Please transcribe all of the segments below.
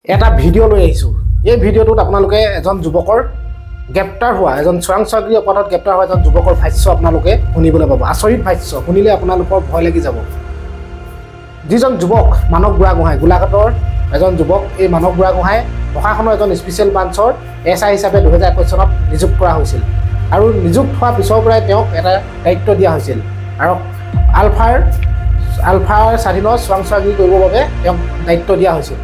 এটা ভিডিঅ' লৈ আহিছোঁ। এই ভিডিঅ'টোত আপোনালোকে এজন যুৱকৰ গ্ৰেপ্তাৰ হোৱা এজন চোৰাংচোৱাগিৰি অপৰাধত গ্ৰেপ্তাৰ হোৱা এজন যুৱকৰ ভাষ্য আপোনালোকে শুনিবলৈ পাব। আচৰিত ভাষ্য শুনিলে আপোনালোকৰ ভয় লাগি যাব। যিজন যুৱক মানৱ বুঢ়াগোহাঁই, গোলাঘাটৰ এজন যুৱক, এই মানৱ বুঢ়াগোহাঁই প্ৰশাসনৰ এজন স্পেচিয়েল ব্ৰাঞ্চৰ SI হিচাপে 2021 চনত নিযুক্ত কৰা হৈছিল আৰু নিযুক্ত হোৱাৰ পিছৰ পৰাই তেওঁক এটা দায়িত্ব দিয়া হৈছিল আৰু আলফাৰ স্বাধীনৰ চোৰাংচোৱাগিৰি কৰিবৰ বাবে তেওঁক দায়িত্ব দিয়া হৈছিল।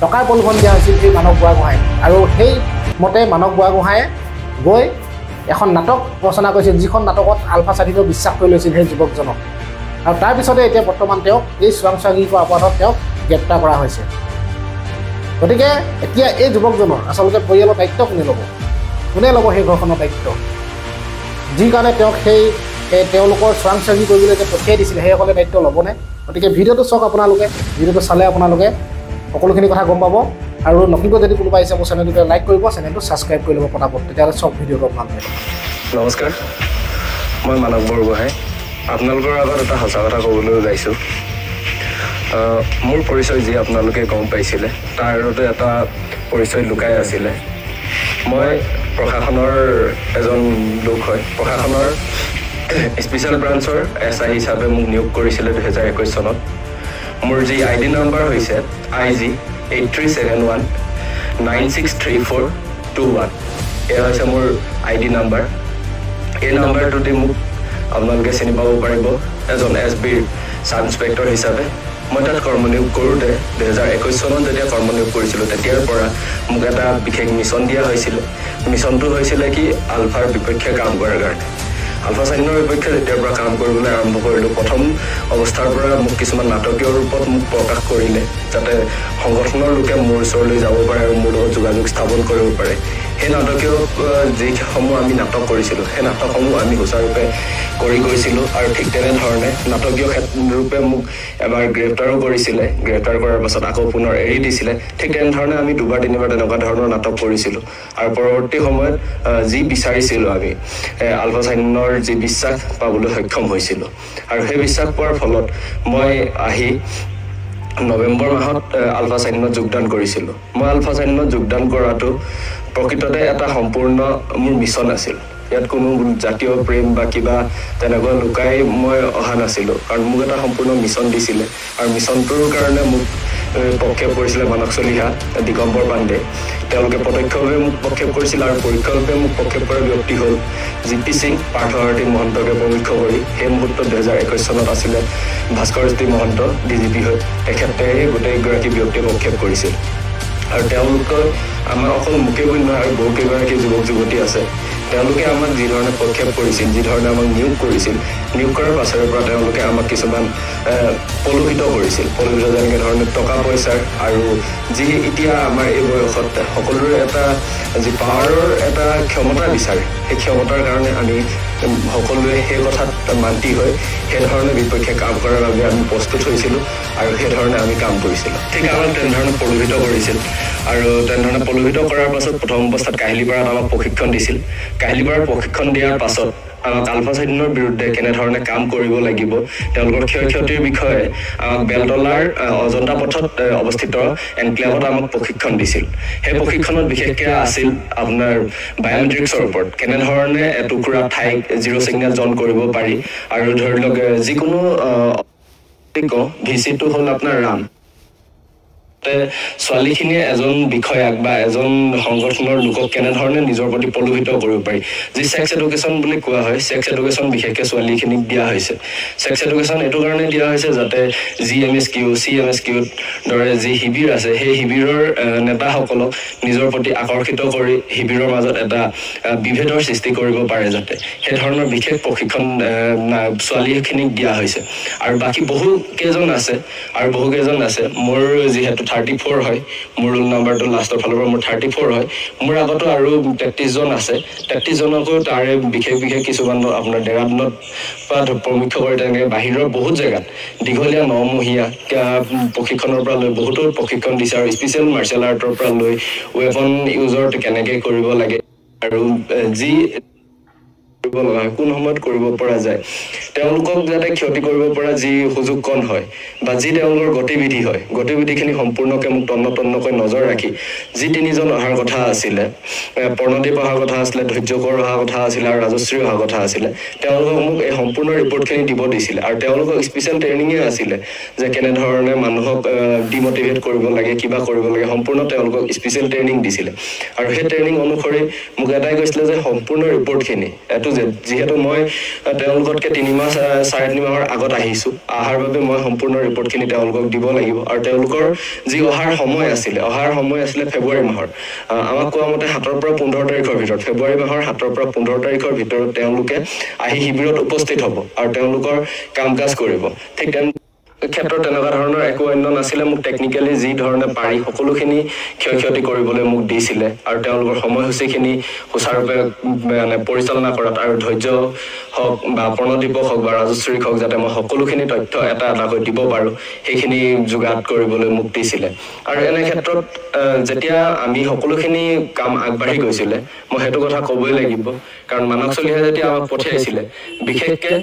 টকাৰ প্ৰলোভন দিয়া হৈছিল এই মানৱ বুঢ়াগোহাঁই আৰু সেইমতে মানৱ বুঢ়াগোহাঁয়ে গৈ এখন নাটক ৰচনা কৰিছিল, যিখন নাটকত আলফা স্বাধীনক বিশ্বাস কৰি লৈছিল সেই যুৱকজনক। আৰু তাৰপিছতে এতিয়া বৰ্তমান তেওঁক এই চোৰাংচোৱাগিৰি কৰা অপৰাধত তেওঁক গ্ৰেপ্তাৰ কৰা হৈছে। গতিকে এতিয়া এই যুৱকজনৰ আচলতে পৰিয়ালৰ দায়িত্ব কোনে ল'ব সেই ঘৰখনৰ দায়িত্ব, যি কাৰণে তেওঁক তেওঁলোকৰ চোৰাংচোৱাগিৰি কৰিবলৈ যে পঠিয়াই দিছিলে সেইসকলে দায়িত্ব ল'বনে? গতিকে ভিডিঅ'টো চাওক আপোনালোকে। ভিডিঅ'টো চালে আপোনালোকে সকলোখিনি কথা গম পাব আৰু নতুনকৈ যদি কোনোবা আহিছে মোৰ চেনেলটোকে লাইক কৰিব, চেনেলটো ছাবস্ক্ৰাইব কৰি ল'ব পটাপট, তেতিয়াহ'লে চব ভিডিঅ'টো আপোনালোকে। নমস্কাৰ, মই মানৱ বৰগোহাঁই আপোনালোকৰ আগত এটা সঁচা কথা ক'বলৈ ওলাইছোঁ। মোৰ পৰিচয় যি আপোনালোকে গম পাইছিলে তাৰ আগতে এটা পৰিচয় লুকাই আছিলে। মই প্ৰশাসনৰ এজন লোক হয়। প্ৰশাসনৰ স্পেচিয়েল ব্ৰাঞ্চৰ SI হিচাপে মোক নিয়োগ কৰিছিলে 2021 চনত। মোৰ যি ID নম্বৰ হৈছে IG 8371963421। এয়া হৈছে মোৰ ID নম্বৰ। এই নম্বৰটোতে মোক আপোনালোকে চিনি পাব পাৰিব এজন SBৰ ছাব ইন্সপেক্টৰ হিচাপে। মই তাত কৰ্মনিয়োগ কৰোঁতে 2021 চনত যেতিয়া কৰ্মনিয়োগ কৰিছিলোঁ তেতিয়াৰ পৰা মোক এটা বিশেষ মিছন দিয়া হৈছিলে। মিছনটো হৈছিলে কি, আলফাৰ বিপক্ষে কাম কৰাৰ কাৰণে। আলফা স্বাধীনৰ বিপক্ষে যেতিয়াৰ পৰা কাম কৰিবলৈ আৰম্ভ কৰিলোঁ, প্ৰথম অৱস্থাৰ পৰা মোক কিছুমান নাটকীয় ৰূপত মোক প্ৰকাশ কৰিলে, যাতে সংগঠনৰ লোকে মোৰ ওচৰলৈ যাব পাৰে আৰু মোৰ লগত যোগাযোগ স্থাপন কৰিব পাৰে। সেই নাটকীয় যিসমূহ আমি নাটক কৰিছিলোঁ সেই নাটকসমূহ আমি সুচাৰুৰূপে কৰি গৈছিলোঁ আৰু ঠিক তেনেধৰণে নাটকীয় ৰূপে মোক এবাৰ গ্ৰেপ্তাৰো কৰিছিলে। গ্ৰেপ্তাৰ কৰাৰ পাছত আকৌ পুনৰ এৰি দিছিলে। ঠিক তেনেধৰণে আমি দুবাৰ তিনিবাৰ তেনেকুৱা ধৰণৰ নাটক কৰিছিলোঁ আৰু পৰৱৰ্তী সময়ত যি বিচাৰিছিলোঁ আমি আলফা স্বাধীনৰ যি বিশ্বাস পাবলৈ সক্ষম হৈছিলোঁ আৰু সেই বিশ্বাস পোৱাৰ ফলত মই আহি নৱেম্বৰ মাহত আলফা স্বাধীনত যোগদান কৰিছিলোঁ। মই আলফা স্বাধীনত যোগদান কৰাটো প্ৰকৃততে এটা সম্পূৰ্ণ মোৰ মিছন আছিল। ইয়াত কোনো জাতীয় প্ৰেম বা কিবা তেনেকুৱা লুকাই মই অহা নাছিলোঁ, কাৰণ মোক এটা সম্পূৰ্ণ মিছন দিছিলে আৰু মিছনটোৰ কাৰণে মোক প্ৰক্ষেপ কৰিছিলে মানস চলিহা, দিগম্বৰ পাণ্ডে। তেওঁলোকে প্ৰত্যক্ষভাৱে মোক প্ৰক্ষেপ কৰিছিল আৰু পৰোক্ষভাৱে মোক প্ৰক্ষেপ কৰা ব্যক্তি হ'ল GP সিং, পাৰ্থসাৰথী মহন্তকে প্ৰমুখ্য কৰি। সেই মুহূৰ্তত 2021 চনত আছিলে ভাস্কৰ জ্যোতি মহন্ত DGP হৈ। তেখেতে গোটেইগৰাকী ব্যক্তিয়ে প্ৰক্ষেপ কৰিছিল আৰু তেওঁলোকে আমাৰ অকল মোকে বুলি নহয় আৰু বহুকেইগৰাকী যুৱক যুৱতী আছে, তেওঁলোকে আমাক যিধৰণে প্ৰক্ষেপ কৰিছিল, যিধৰণে আমাক নিয়োগ কৰিছিল, নিয়োগ কৰাৰ পাছৰে পৰা তেওঁলোকে আমাক কিছুমান পলুষিত কৰিছিল। পলুষিত যেনেকৈ ধৰণে টকা পইচাৰ আৰু যি এতিয়া আমাৰ এই বয়সত সকলোৰে এটা যি পাৱাৰৰ এটা ক্ষমতা বিচাৰে, সেই ক্ষমতাৰ কাৰণে আমি সকলোৱে সেই কথাত মান্তি হৈ সেইধৰণে বিপক্ষে কাম কৰাৰ বাবে আমি প্ৰস্তুত হৈছিলোঁ আৰু সেইধৰণে আমি কাম কৰিছিলোঁ। ঠিক আমাক তেনেধৰণে পলুষিত কৰিছিল আৰু তেনেধৰণে পলুষিত কৰাৰ পাছত প্ৰথম অৱস্থাত কাহিলীপাৰাত আমাক প্ৰশিক্ষণ দিছিল। কাহিলীপাৰাত প্ৰশিক্ষণ দিয়াৰ পাছত আমাক আলফা স্বাধীনৰ বিৰুদ্ধে কেনেধৰণে কাম কৰিব লাগিব, তেওঁলোকৰ ক্ষয় ক্ষতিৰ বিষয়ে আমাক বেলতলাৰ অজন্তা পথত অৱস্থিত এনক্লেভত আমাক প্ৰশিক্ষণ দিছিল। সেই প্ৰশিক্ষণত বিশেষকৈ আছিল আপোনাৰ বায়'মেট্ৰিক্সৰ ওপৰত, কেনেধৰণে এটুকুৰা ঠাইক জিৰ' ছিগনেল জন কৰিব পাৰি আৰু ধৰি লওক যিকোনো ভিচিটো হ'ল আপোনাৰ ৰাম। ছোৱালীখিনিয়ে এজন বিষয়াক বা এজন সংগঠনৰ লোকক কেনেধৰণে নিজৰ প্ৰতি পলুষিত কৰিব পাৰি, যি ছেক্স এডুকেশ্যন বুলি কোৱা হয়। ছেক্স এডুকেশ্যন বিশেষকৈ ছোৱালীখিনিক দিয়া হৈছে। ছেক্স এডুকেশ্যন এইটো কাৰণে দিয়া হৈছে যাতে GMSQ, CMSQৰ দৰে যি শিবিৰ আছে সেই শিবিৰৰ নেতাসকলক নিজৰ প্ৰতি আকৰ্ষিত কৰি শিবিৰৰ মাজত এটা বিভেদৰ সৃষ্টি কৰিব পাৰে, যাতে সেই ধৰণৰ বিশেষ প্ৰশিক্ষণ ছোৱালীখিনিক দিয়া হৈছে। আৰু বাকী বহুকেইজন আছে মোৰ যিহেতু 34 হয়, মোৰ ৰোল নাম্বাৰটো লাষ্টৰ ফালৰ পৰা মোৰ 34 হয়। মোৰ আগতো আৰু 33 জন আছে। 33 জনকো তাৰে বিশেষ কিছুমান আপোনাৰ ডেৰাডুনত পৰা প্ৰমুখ্য কৰি তেনেকৈ বাহিৰৰ বহুত জেগাত দীঘলীয়া 9 মহীয়া প্ৰশিক্ষণৰ পৰা লৈ বহুতো প্ৰশিক্ষণ দিছে আৰু স্পেচিয়েল মাৰ্চিয়েল আৰ্টৰ পৰা লৈ ৱেপন ইউজৰ কেনেকৈ কৰিব লাগে আৰু যি কৰিব লগা হয় কোন সময়ত কৰিব পৰা যায় তেওঁলোকক যাতে ক্ষতি কৰিব পৰা যি সুযোগ কণ হয় বা যি তেওঁলোকৰ গতিবিধি হয় গতিবিধিখিনি সম্পূৰ্ণকৈ মোক তন্নকৈ নজৰ ৰাখি যি তিনিজন অহাৰ কথা আছিলে প্ৰণদীপ অহাৰ কথা আছিলে ধৈৰ্যকৰ অহাৰ কথা আছিলে আৰু ৰাজশ্ৰী অহাৰ কথা আছিলে তেওঁলোকক মোক এই সম্পূৰ্ণ ৰিপৰ্টখিনি দিব দিছিলে আৰু তেওঁলোকক স্পেচিয়েল ট্ৰেইনিঙে আছিলে যে কেনেধৰণে মানুহক ডিমটিভেট কৰিব লাগে কিবা কৰিব লাগে সম্পূৰ্ণ তেওঁলোকক স্পেচিয়েল ট্ৰেইনিং দিছিলে আৰু সেই ট্ৰেইনিং অনুসৰি মোক এটাই কৈছিলে যে সম্পূৰ্ণ ৰিপৰ্টখিনি এইটো যিহেতু মই তেওঁলোকতকৈ 3 মাহ 3.5 মাহৰ আগত আহিছোঁ অহাৰ বাবে মই সম্পূৰ্ণ ৰিপৰ্টখিনি তেওঁলোকক দিব লাগিব আৰু তেওঁলোকৰ যি অহাৰ সময় আছিলে ফেব্ৰুৱাৰী মাহৰ আমাক কোৱা মতে 7 পৰা 15 তাৰিখৰ ভিতৰত ফেব্ৰুৱাৰী মাহৰ 7 পৰা 15 তাৰিখৰ ভিতৰত তেওঁলোকে আহি শিবিৰত উপস্থিত হ'ব আৰু তেওঁলোকৰ কাম কাজ কৰিব ঠিক ক্ষেত্ৰত তেনেকুৱা ধৰণৰ একো অন্য নাছিলে মোক টেকনিকেলি যি ধৰণে পাৰি সকলোখিনি ক্ষতি কৰিবলৈ মোক দিছিলে আৰু তেওঁলোকৰ সময়সূচীখিনি সুচাৰুৰূপে মানে পৰিচালনা কৰাত আৰু ধৈৰ্য হওক বা প্ৰণদীপক হওক বা ৰাজশ্ৰীক হওক যাতে মই সকলোখিনি তথ্য এটাকৈ দিব পাৰোঁ সেইখিনি যোগাত কৰিবলৈ মোক দিছিলে আৰু এনে ক্ষেত্ৰত যেতিয়া আমি সকলোখিনি কাম আগবাঢ়ি গৈছিলে মই সেইটো কথা ক'বই লাগিব কাৰণ মানস চলিহাই যেতিয়া আমাক পঠিয়াইছিলে বিশেষকৈ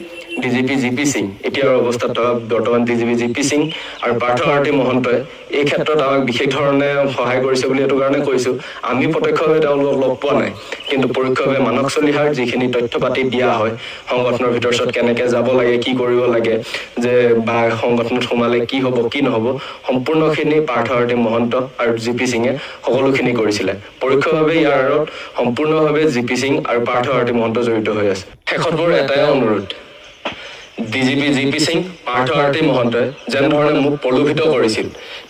ডিজিপি জিপি সিং এতিয়াৰ অৱস্থাত বৰ্তমান ডিজিপি জিপি সিং আৰু পাৰ্থ আৰতি মহন্তই এই ক্ষেত্ৰত আমাক বিশেষ ধৰণে সহায় কৰিছে বুলি এইটো কাৰণে কৈছোঁ আমি প্ৰত্যক্ষভাৱে তেওঁলোকক লগ পোৱা নাই কিন্তু পৰোক্ষভাৱে মানস চলিহাৰ যিখিনি তথ্য পাতি দিয়া হয় সংগঠনৰ ভিতৰত কেনেকৈ যাব লাগে কি কৰিব লাগে যে বা সংগঠনত সোমালে কি হ'ব কি নহ'ব সম্পূৰ্ণখিনি পাৰ্থ আৰতি মহন্ত আৰু জিপি সিঙে সকলোখিনি কৰিছিলে পৰোক্ষভাৱে ইয়াৰ আঁৰত সম্পূৰ্ণভাৱে জিপি সিং আৰু পাৰ্থ আৰতি মহন্ত জড়িত হৈ আছে শেষত মোৰ এটাই অনুৰোধ ডিজিপি জিপি সিং পাৰ্থ আৰতি মহন্তই যেনেধৰণে মোক প্ৰলোভিত কৰিছিল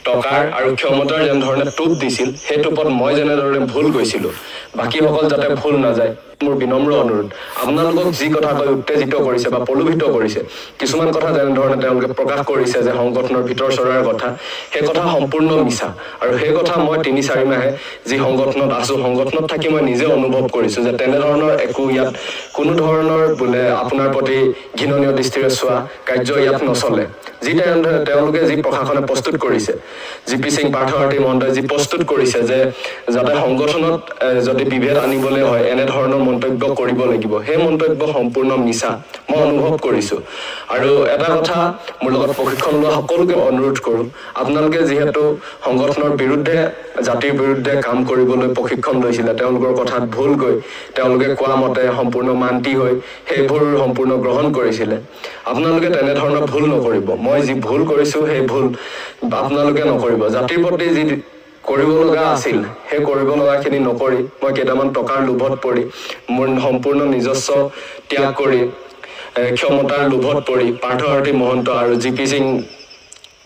টকাৰ আৰু ক্ষমতাৰ যেনেধৰণে টোপ দিছিল সেই টোপত মই যেনেধৰণে ভুল গৈছিলোঁ বাকীসকল যাতে ভুল নাযায় মোৰ বিনম্ৰ অনুৰোধ আপোনালোকক যি কথা কৈ উত্তেজিত কৰিছে বা প্ৰলোভিত কৰিছে কিছুমান কথা যেনেধৰণে তেওঁলোকে প্ৰকাশ কৰিছে যে সংগঠনৰ ভিতৰ চৰাৰ কথা সেই কথা সম্পূৰ্ণ মিছা আৰু সেই কথা মই 3-4 মাহে যি সংগঠনত আছোঁ সংগঠনত থাকি মই নিজে অনুভৱ কৰিছোঁ যে তেনেধৰণৰ একো ইয়াত কোনো ধৰণৰ বোলে আপোনাৰ প্ৰতি ঘৃণনীয় দৃষ্টিৰে চোৱা কাৰ্য ইয়াত নচলে যি তেওঁলোকে যি প্ৰশাসনে প্ৰস্তুত কৰিছে জিপি সিং পাৰ্থ আৰতি মহন্তই যি প্ৰস্তুত কৰিছে যে যাতে সংগঠনত যদি বিভেদ আনিবলৈ হয় এনেধৰণৰ মন্তব্য কৰিব লাগিব সেই মন্তব্য সম্পূৰ্ণ মিছা মই অনুভৱ কৰিছোঁ আৰু এটা কথা মোৰ লগত প্ৰশিক্ষণ লোৱা সকলোকে অনুৰোধ কৰোঁ আপোনালোকে যিহেতু সংগঠনৰ বিৰুদ্ধে জাতিৰ বিৰুদ্ধে কাম কৰিবলৈ প্ৰশিক্ষণ লৈছিলে তেওঁলোকৰ কথাত ভুল গৈ তেওঁলোকে কোৱা মতে সম্পূৰ্ণ মান্তি হৈ সেইবোৰ সম্পূৰ্ণ গ্ৰহণ কৰিছিলে আপোনালোকে তেনেধৰণৰ ভুল নকৰিব মই যি ভুল কৰিছোঁ সেই ভুল আপোনালোকে নকৰিব জাতিৰ প্ৰতি যি কৰিব লগা আছিল সেই কৰিব লগাখিনি নকৰি মই কেইটামান টকাৰ লোভত পৰি মোৰ সম্পূৰ্ণ নিজস্ব ত্যাগ কৰি ক্ষমতাৰ লোভত পৰি পাৰ্থ আৰতি মহন্ত আৰু জিপি সিং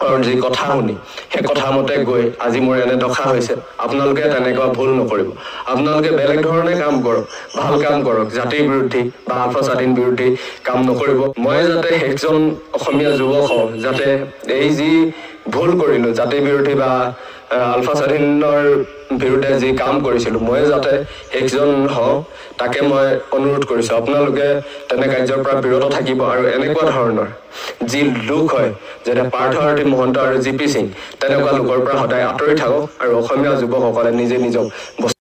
আৰু যি কথা শুনি সেই কথা মতে গৈ আজি মোৰ এনে দশা হৈছে আপোনালোকে তেনেকুৱা ভুল নকৰিব আপোনালোকে বেলেগ ধৰণে কাম কৰক ভাল কাম কৰক জাতিৰ বিৰোধী বা আলফা স্বাধীন বিৰোধী কাম নকৰিব মই যাতে সেইজন অসমীয়া যুৱক হওঁ যাতে এই যি ভুল কৰিলোঁ জাতিৰ বিৰোধী বা আলফা স্বাধীনৰ বিৰুদ্ধে যি কাম কৰিছিলোঁ মই যাতে একজন হওঁ তাকে মই অনুৰোধ কৰিছোঁ আপোনালোকে তেনে কাৰ্যৰ পৰা বিৰত থাকিব আৰু এনেকুৱা ধৰণৰ যি লোক হয় যেনে পাৰ্থ আৰতি মহন্ত আৰু জিপি সিং তেনেকুৱা লোকৰ পৰা সদায় আঁতৰি থাকক আৰু অসমীয়া যুৱকসকলে নিজে নিজক